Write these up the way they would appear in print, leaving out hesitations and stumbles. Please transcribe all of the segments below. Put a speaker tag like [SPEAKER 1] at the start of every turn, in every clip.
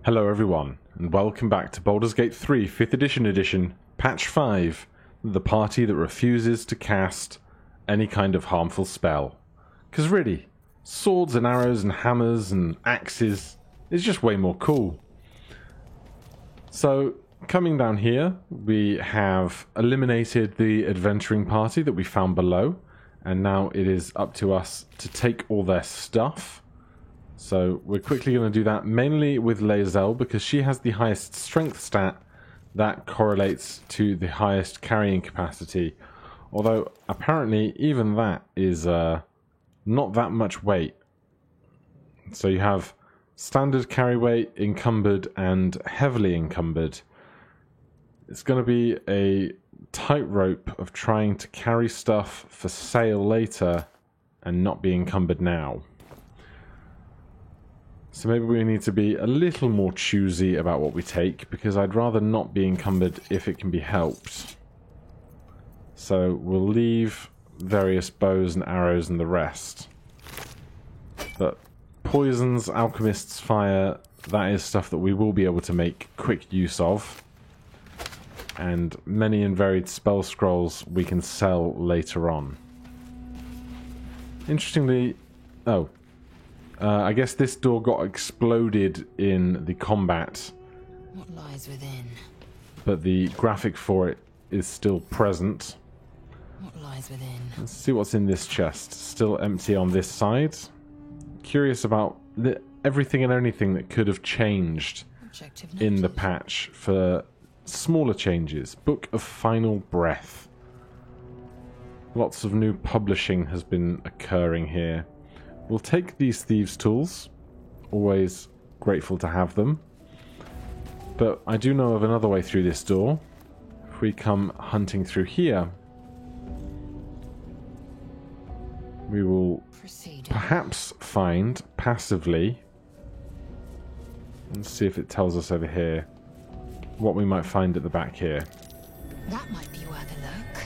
[SPEAKER 1] Hello everyone, and welcome back to Baldur's Gate 3 5th edition, Patch 5, the party that refuses to cast any kind of harmful spell. Because really, swords and arrows and hammers and axes is just way more cool. So, coming down here, we have eliminated the adventuring party that we found below, and now it is up to us to take all their stuff. So we're quickly going to do that, mainly with Lae'zel, because she has the highest strength stat that correlates to the highest carrying capacity. Although, apparently, even that is not that much weight. So you have standard carry weight, encumbered, and heavily encumbered. It's going to be a tightrope of trying to carry stuff for sale later and not be encumbered now. So maybe we need to be a little more choosy about what we take, because I'd rather not be encumbered if it can be helped. So we'll leave various bows and arrows and the rest. But poisons, alchemist's fire, that is stuff that we will be able to make quick use of. And many and varied spell scrolls we can sell later on. Interestingly, I guess this door got exploded in the combat.
[SPEAKER 2] What lies within?
[SPEAKER 1] But the graphic for it is still present.
[SPEAKER 2] What lies within?
[SPEAKER 1] Let's see what's in this chest. Still empty on this side. Curious about everything and anything that could have changed in the patch for smaller changes. Book of Final Breath. Lots of new publishing has been occurring here. We'll take these thieves' tools. Always grateful to have them. But I do know of another way through this door. If we come hunting through here, we will perhaps find passively, let's see if it tells us over here what we might find at the back here.
[SPEAKER 2] That might be worth a look.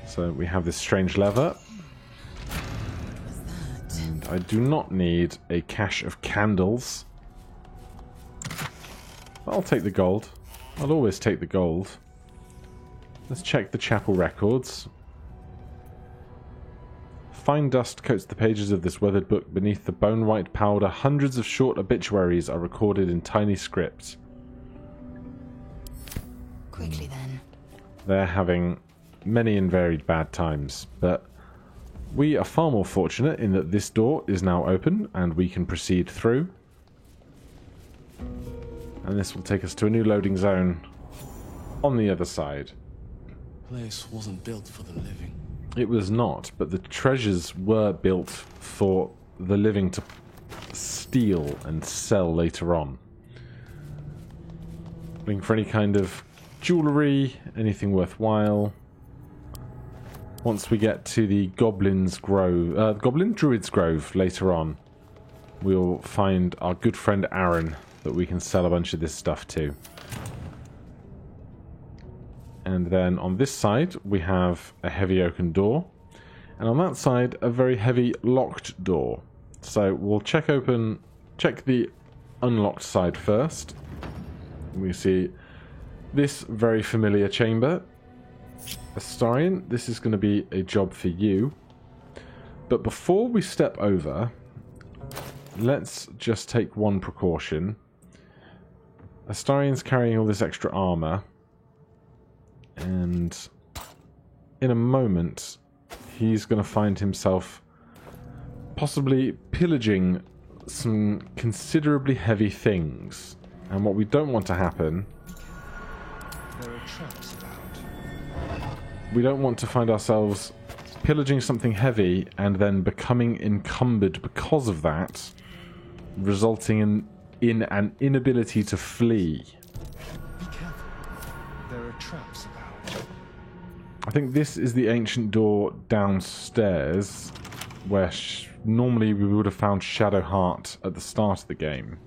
[SPEAKER 1] So we have this strange lever. I do not need a cache of candles. I'll take the gold. I'll always take the gold. Let's check the chapel records. Fine dust coats the pages of this weathered book. Beneath the bone-white powder, hundreds of short obituaries are recorded in tiny script.
[SPEAKER 2] Quickly then.
[SPEAKER 1] They're having many and varied bad times, but we are far more fortunate in that this door is now open and we can proceed through. And this will take us to a new loading zone on the other side.
[SPEAKER 3] The place wasn't built for the living.
[SPEAKER 1] It was not, but the treasures were built for the living to steal and sell later on. Looking for any kind of jewellery, anything worthwhile. Once we get to the Goblin Druid's Grove later on, we'll find our good friend Aaron that we can sell a bunch of this stuff to. And then on this side, we have a heavy oaken door. And on that side, a very heavy locked door. So we'll check the unlocked side first. We see this very familiar chamber. Astarion, this is going to be a job for you. But before we step over, let's just take one precaution. Astarion's carrying all this extra armor. And in a moment, he's going to find himself possibly pillaging some considerably heavy things. And what we don't want to happen...
[SPEAKER 3] There are traps about.
[SPEAKER 1] We don't want to find ourselves pillaging something heavy and then becoming encumbered because of that, resulting in an inability to flee.
[SPEAKER 3] Be careful. There are traps about.
[SPEAKER 1] I think this is the ancient door downstairs, where normally we would have found Shadowheart at the start of the game,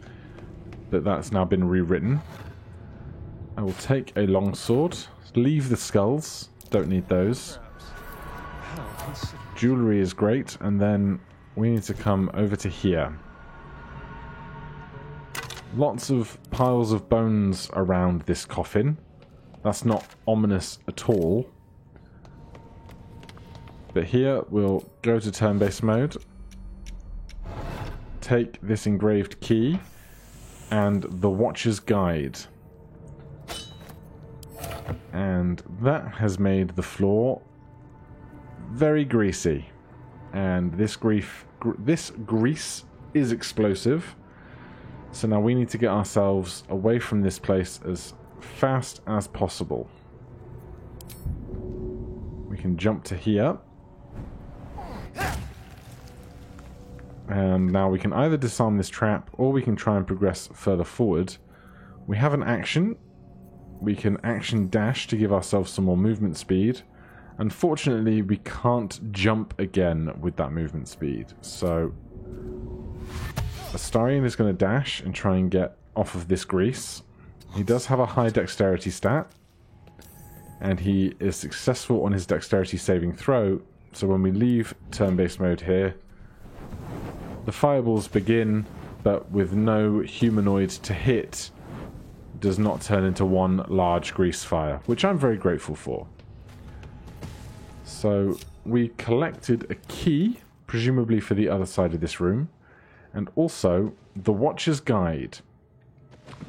[SPEAKER 1] but that's now been rewritten. I will take a longsword, leave the skulls. Don't need those. Jewellery is great, and then we need to come over to here. Lots of piles of bones around this coffin. That's not ominous at all. But here we'll go to turn-based mode. Take this engraved key and the Watcher's Guide. And that has made the floor very greasy. And this grease is explosive. So now we need to get ourselves away from this place as fast as possible. We can jump to here. And now we can either disarm this trap or we can try and progress further forward. We have an action. We can action dash to give ourselves some more movement speed. Unfortunately, we can't jump again with that movement speed. So Astarion is going to dash and try and get off of this grease. He does have a high dexterity stat. And he is successful on his dexterity saving throw. So when we leave turn-based mode here, the fireballs begin, but with no humanoid to hit, does not turn into one large grease fire, which I'm very grateful for. So we collected a key, presumably for the other side of this room, and also the Watcher's Guide.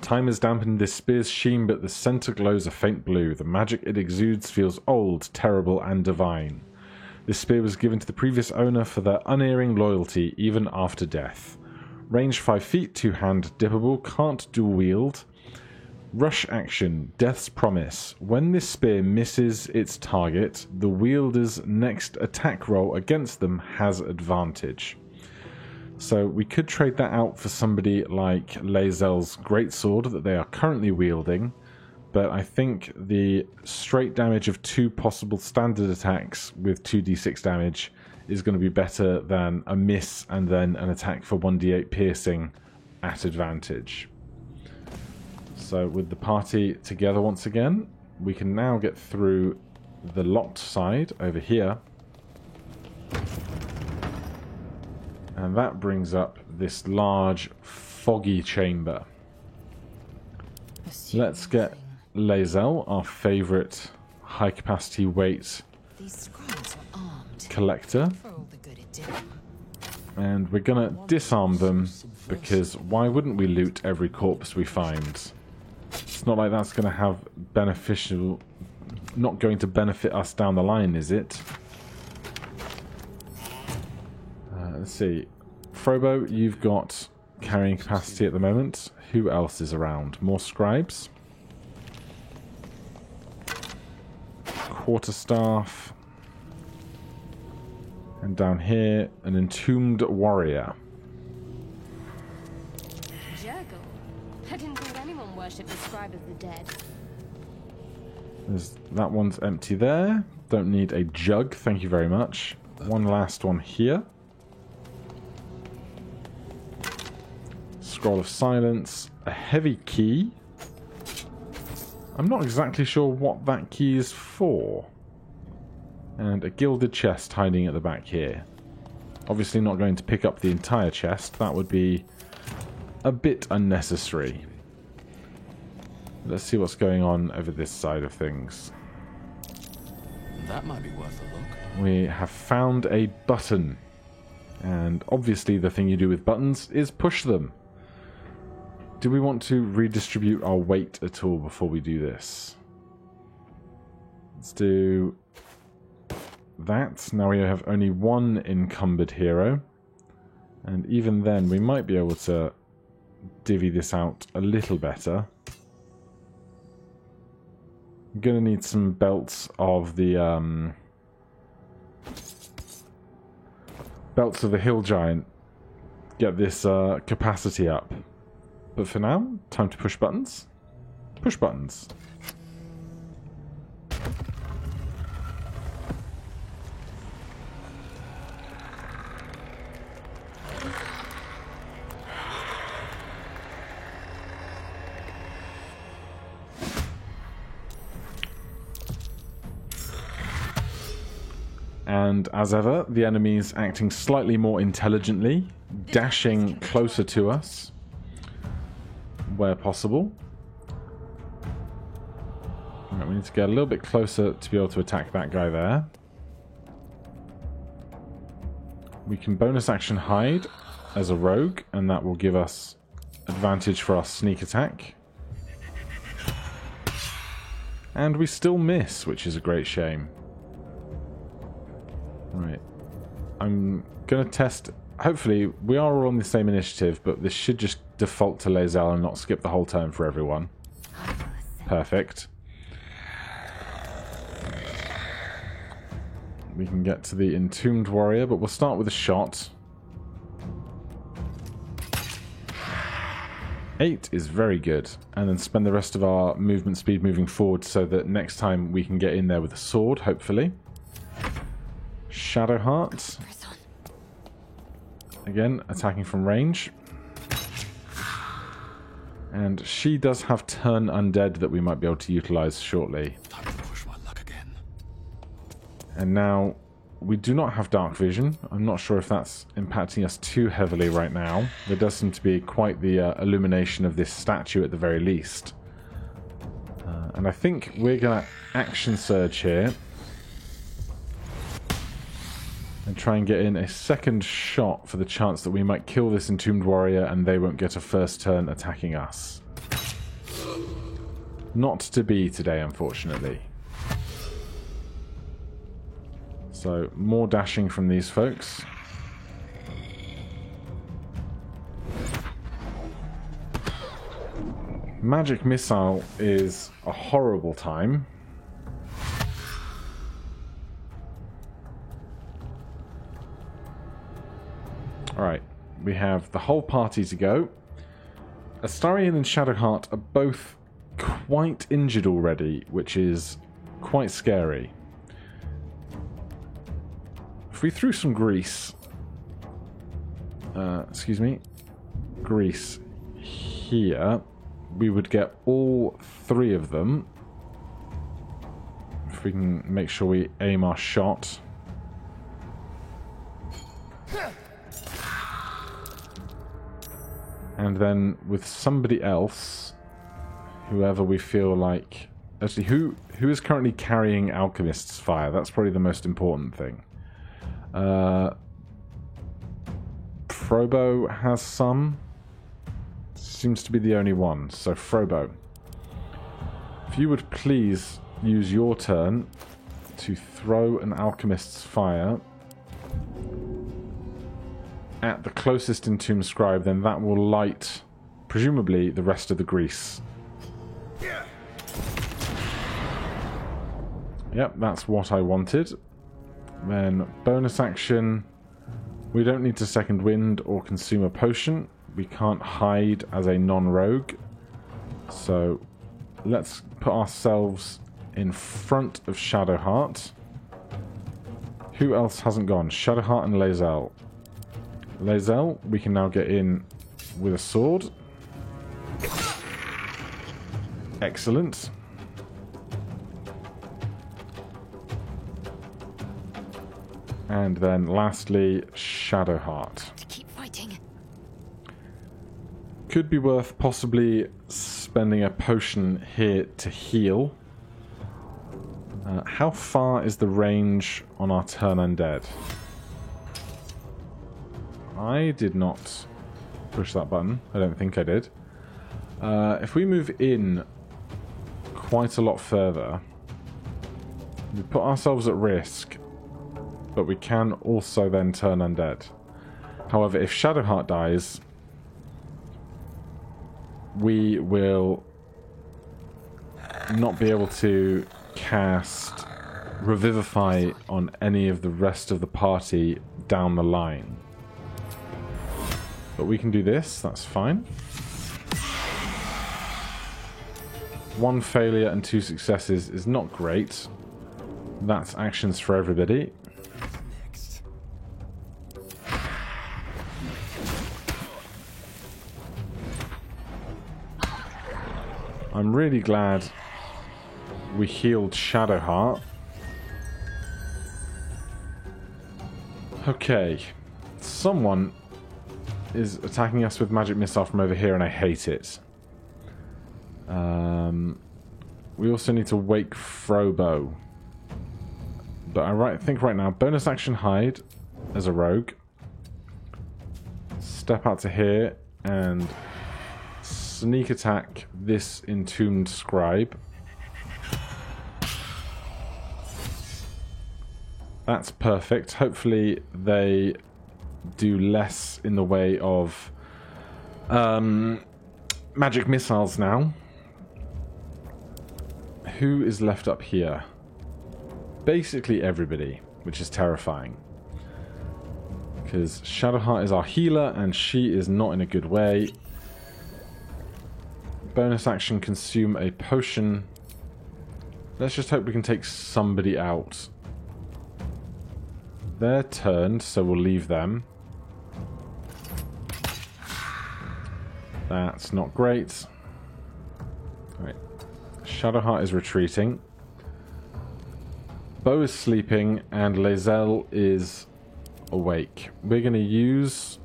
[SPEAKER 1] Time has dampened this spear's sheen, but the center glows a faint blue. The magic it exudes feels old, terrible, and divine. This spear was given to the previous owner for their unerring loyalty, even after death. Range 5 feet, two-hand dippable, can't dual wield. Rush action, Death's Promise. When this spear misses its target, the wielder's next attack roll against them has advantage. So we could trade that out for somebody like Lae'zel's greatsword that they are currently wielding, but I think the straight damage of 2 possible standard attacks with 2d6 damage is going to be better than a miss and then an attack for 1d8 piercing at advantage. So with the party together once again, we can now get through the locked side over here. And that brings up this large, foggy chamber. Let's get Lae'zel, our favourite high-capacity weight collector. And we're going to disarm them, because why wouldn't we loot every corpse we find? It's not like that's going to have beneficial... not going to benefit us down the line, is it? Let's see. Frobo, you've got carrying capacity at the moment. Who else is around? More scribes? Quarterstaff. And down here, an entombed warrior.
[SPEAKER 4] Jurgle. I didn't think anyone worshipped the scribe of the dead.
[SPEAKER 1] That one's empty there. Don't need a jug, thank you very much. One last one here. Scroll of Silence. A heavy key. I'm not exactly sure what that key is for. And a gilded chest hiding at the back here. Obviously not going to pick up the entire chest. That would be a bit unnecessary. Let's see what's going on over this side of things.
[SPEAKER 5] That might be worth a look.
[SPEAKER 1] We have found a button. And obviously the thing you do with buttons is push them. Do we want to redistribute our weight at all before we do this? Let's do that. Now we have only one encumbered hero. And even then we might be able to divvy this out a little better. I'm going to need some belts of the hill giant. Get this capacity up. But for now, time to push buttons. Push buttons. And as ever, the enemies acting slightly more intelligently, dashing closer to us. where possible. Right, we need to get a little bit closer to be able to attack that guy there. We can bonus action hide as a rogue, and that will give us advantage for our sneak attack. And we still miss, which is a great shame. Right. I'm going to test... Hopefully, we are all on the same initiative, but this should just default to Lae'zel and not skip the whole turn for everyone. Perfect. We can get to the Entombed Warrior, but we'll start with a shot. 8 is very good, and then spend the rest of our movement speed moving forward so that next time we can get in there with a sword, hopefully. Shadowheart. Again, attacking from range. And she does have Turn Undead that we might be able to utilize shortly.
[SPEAKER 5] Time to push my luck again.
[SPEAKER 1] And now, we do not have Dark Vision. I'm not sure if that's impacting us too heavily right now. There does seem to be quite the illumination of this statue at the very least. And I think we're going to Action Surge here. And try and get in a second shot for the chance that we might kill this Entombed Warrior and they won't get a first turn attacking us. Not to be today, unfortunately. So, more dashing from these folks. Magic Missile is a horrible time. Alright, we have the whole party to go. Astarion and Shadowheart are both quite injured already, which is quite scary. If we threw some grease... grease here, we would get all 3 of them. If we can make sure we aim our shot. And then with somebody else, whoever we feel like... Actually, who is currently carrying Alchemist's Fire? That's probably the most important thing. Frobo has some. Seems to be the only one. So Frobo, if you would please use your turn to throw an Alchemist's Fire at the closest Entombed Scribe, then that will light, presumably, the rest of the grease. Yep, that's what I wanted. Then bonus action. We don't need to second wind or consume a potion. We can't hide as a non-rogue. So let's put ourselves in front of Shadowheart. Who else hasn't gone? Shadowheart and Lae'zel. Lae'zel, we can now get in with a sword. Excellent. And then lastly, Shadowheart.
[SPEAKER 2] To keep fighting.
[SPEAKER 1] Could be worth possibly spending a potion here to heal. How far is the range on our Turn Undead? I did not push that button. I don't think I did. If we move in quite a lot further, we put ourselves at risk, but we can also then turn undead. However, if Shadowheart dies, we will not be able to cast Revivify on any of the rest of the party down the line. But we can do this, that's fine. 1 failure and 2 successes is not great. That's actions for everybody.
[SPEAKER 3] Next.
[SPEAKER 1] I'm really glad we healed Shadowheart. Okay. Someone is attacking us with magic missile from over here and I hate it. We also need to wake Frobo. But I think right now, bonus action hide as a rogue. Step out to here and sneak attack this entombed scribe. That's perfect. Hopefully they do less in the way of magic missiles now. Who is left up here? Basically everybody, which is terrifying. Because Shadowheart is our healer, and she is not in a good way. Bonus action, consume a potion. Let's just hope we can take somebody out. They're turned, so we'll leave them. That's not great. Right. Shadowheart is retreating. Bo is sleeping, and Lae'zel is awake. We're going to use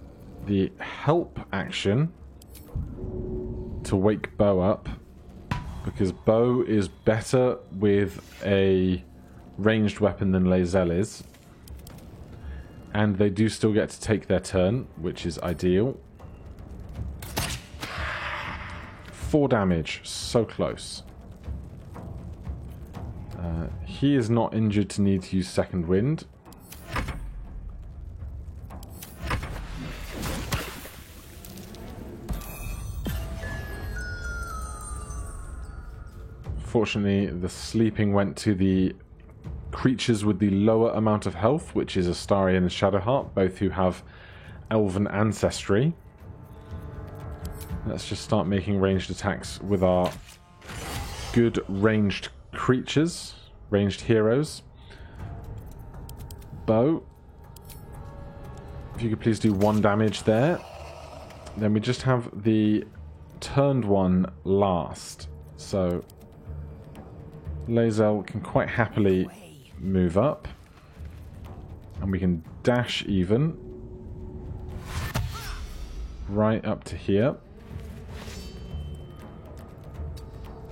[SPEAKER 1] the help action to wake Bo up, because Bo is better with a ranged weapon than Lae'zel is. And they do still get to take their turn, which is ideal. 4 damage, so close. He is not injured to need to use second wind. Fortunately, the sleeping went to the creatures with the lower amount of health, which is Astarion and Shadowheart, both who have elven ancestry. Let's just start making ranged attacks with our good ranged creatures, ranged heroes. Bo, if you could please do 1 damage there. Then we just have the turned one last. So Lae'zel can quite happily move up. And we can dash even. Right up to here.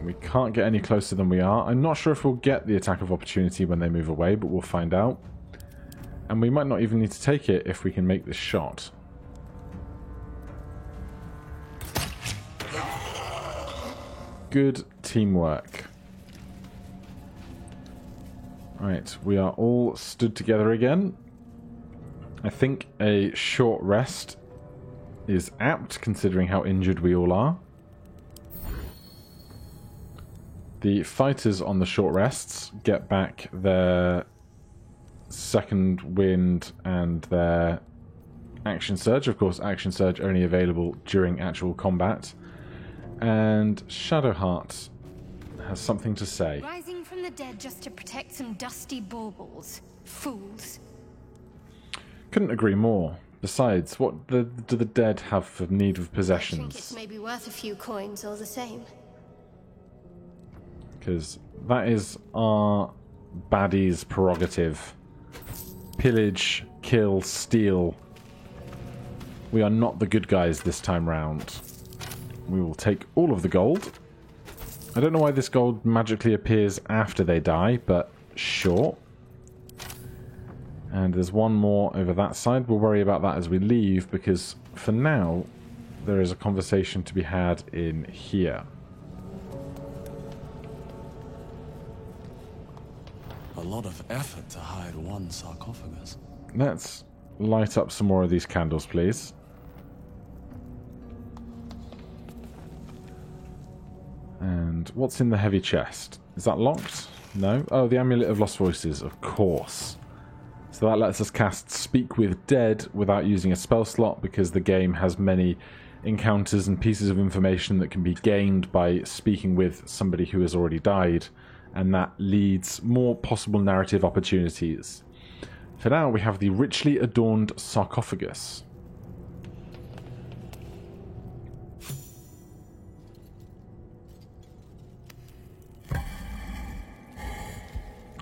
[SPEAKER 1] We can't get any closer than we are. I'm not sure if we'll get the attack of opportunity when they move away, but we'll find out. And we might not even need to take it if we can make this shot. Good teamwork. Right, we are all stood together again. I think a short rest is apt, considering how injured we all are. The fighters on the short rests get back their second wind and their action surge. Of course, action surge only available during actual combat. And Shadowheart has something to say.
[SPEAKER 4] Rising from the dead just to protect some dusty baubles. Fools.
[SPEAKER 1] Couldn't agree more. Besides, what do the dead have for need of
[SPEAKER 4] Trinkets
[SPEAKER 1] possessions?
[SPEAKER 4] may be worth a few coins all the same.
[SPEAKER 1] Because that is our baddie's prerogative. Pillage, kill, steal. We are not the good guys this time round. We will take all of the gold. I don't know why this gold magically appears after they die, but sure. And there's one more over that side. We'll worry about that as we leave, because for now, there is a conversation to be had in here.
[SPEAKER 5] A lot of effort to hide one sarcophagus.
[SPEAKER 1] Let's light up some more of these candles, please. And what's in the heavy chest? Is that locked? No? Oh, the Amulet of Lost Voices, of course. So that lets us cast Speak with Dead without using a spell slot, because the game has many encounters and pieces of information that can be gained by speaking with somebody who has already died, and that leads more possible narrative opportunities. For now, we have the richly adorned sarcophagus.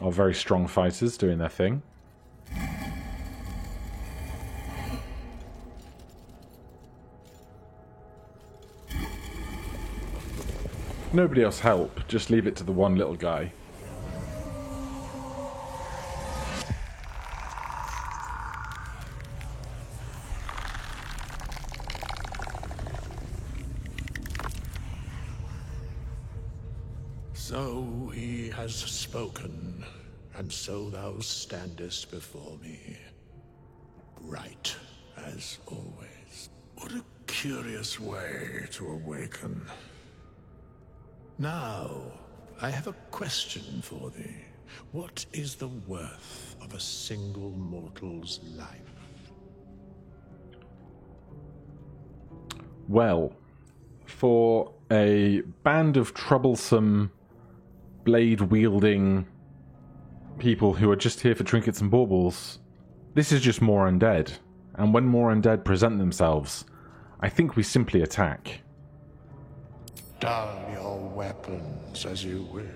[SPEAKER 1] Our very strong fighters doing their thing. Nobody else help. Just leave it to the one little guy.
[SPEAKER 6] So he has spoken, and so thou standest before me. Right, as always. What a curious way to awaken. Now, I have a question for thee. What is the worth of a single mortal's life?
[SPEAKER 1] Well, for a band of troublesome, blade-wielding people who are just here for trinkets and baubles, this is just more undead. And when more undead present themselves, I think we simply attack.
[SPEAKER 6] Dull your weapons as you wish.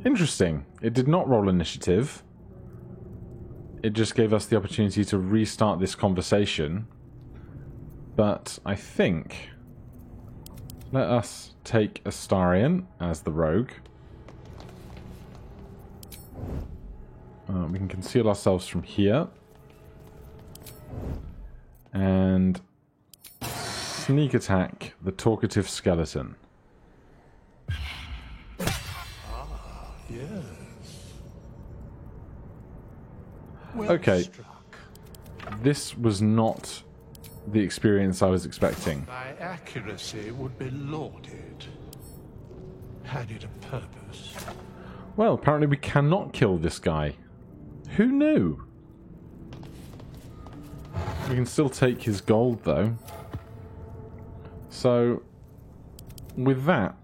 [SPEAKER 1] Interesting. It did not roll initiative. It just gave us the opportunity to restart this conversation. But I think... let us take Astarion as the rogue. We can conceal ourselves from here. And sneak attack the talkative skeleton.
[SPEAKER 6] Yes.
[SPEAKER 1] Okay.
[SPEAKER 6] Struck.
[SPEAKER 1] This was not the experience I was expecting.
[SPEAKER 6] Thy accuracy would be lauded. Had it a purpose.
[SPEAKER 1] Well, apparently we cannot kill this guy. Who knew? We can still take his gold, though. So, with that,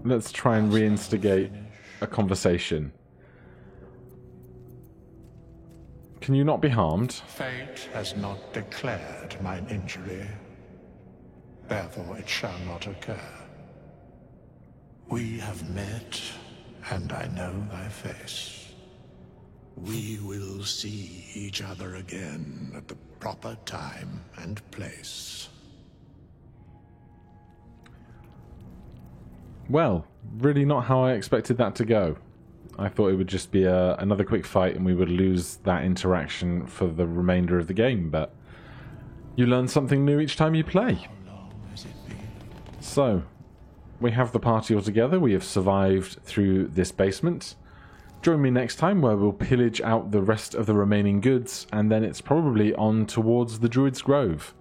[SPEAKER 1] let's try and reinstigate a conversation. Can you not be harmed?
[SPEAKER 6] Fate has not declared mine injury. Therefore it shall not occur. We have met, and I know thy face. We will see each other again at the proper time and place.
[SPEAKER 1] Well, really not how I expected that to go. I thought it would just be another quick fight and we would lose that interaction for the remainder of the game, but you learn something new each time you play.
[SPEAKER 6] How long has it been?
[SPEAKER 1] So, we have the party all together. We have survived through this basement. Join me next time where we'll pillage out the rest of the remaining goods, and then it's probably on towards the Druid's Grove.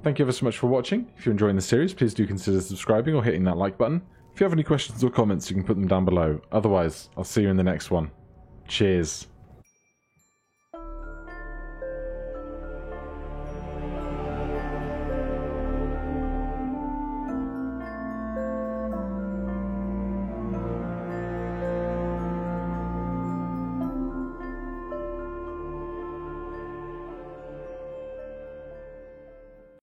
[SPEAKER 1] Thank you ever so much for watching. If you're enjoying the series, please do consider subscribing or hitting that like button. If you have any questions or comments, you can put them down below. Otherwise, I'll see you in the next one. Cheers.